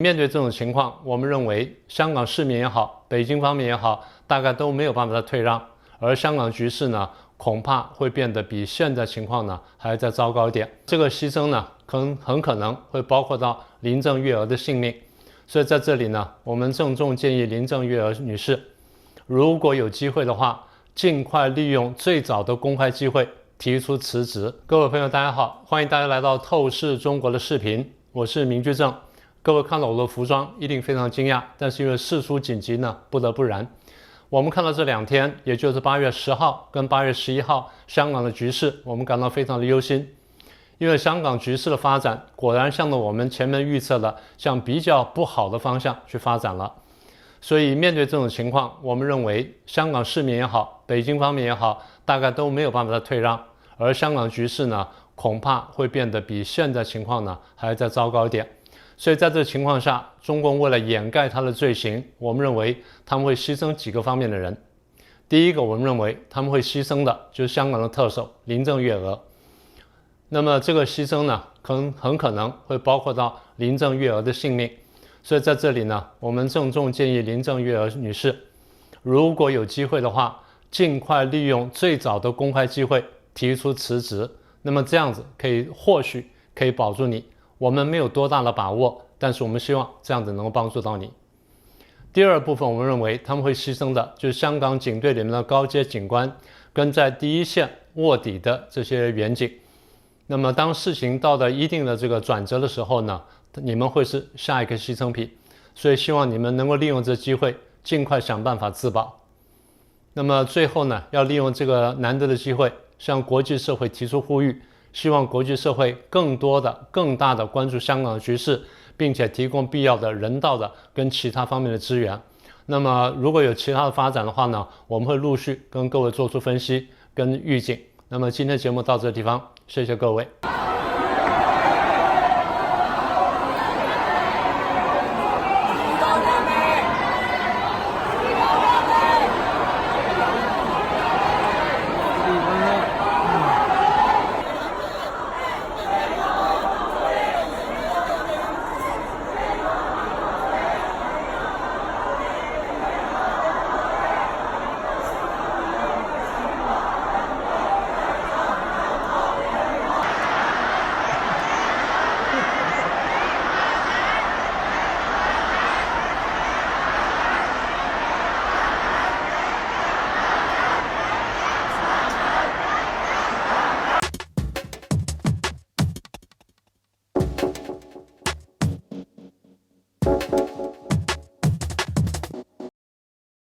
面对这种情况，我们认为香港市民也好，北京方面也好，大概都没有办法再退让，而香港局势呢，恐怕会变得比现在情况呢还要再糟糕一点。这个牺牲呢，很可能会包括到林郑月娥的性命。所以在这里呢，我们郑重建议林郑月娥女士，如果有机会的话，尽快利用最早的公开机会提出辞职。各位朋友，大家好，欢迎大家来到透视中国的视频，我是明居正。各位看到我的服装一定非常惊讶，但是因为事出紧急呢，不得不然。我们看到这2天，也就是8月10号跟8月11号，香港的局势，我们感到非常的忧心，因为香港局势的发展果然向着我们前面预测的向比较不好的方向去发展了。所以面对这种情况，我们认为香港市民也好，北京方面也好，大概都没有办法再退让，而香港局势呢，恐怕会变得比现在情况呢还要再糟糕一点。所以在这情况下，中共为了掩盖他的罪行，我们认为他们会牺牲几个方面的人。第一个，我们认为他们会牺牲的就是香港的特首林郑月娥。那么这个牺牲呢，很可能会包括到林郑月娥的性命。所以在这里呢，我们郑重建议林郑月娥女士，如果有机会的话，尽快利用最早的公开机会提出辞职。那么这样子或许可以保住你。我们没有多大的把握，但是我们希望这样子能够帮助到你。第二部分，我们认为他们会牺牲的就是香港警队里面的高阶警官跟在第一线卧底的这些员警。那么当事情到了一定的这个转折的时候呢，你们会是下一个牺牲品。所以希望你们能够利用这机会，尽快想办法自保。那么最后呢，要利用这个难得的机会，向国际社会提出呼吁，希望国际社会更大的关注香港的局势，并且提供必要的人道的跟其他方面的资源。那么如果有其他的发展的话呢，我们会陆续跟各位做出分析跟预警。那么今天节目到这个地方，谢谢各位。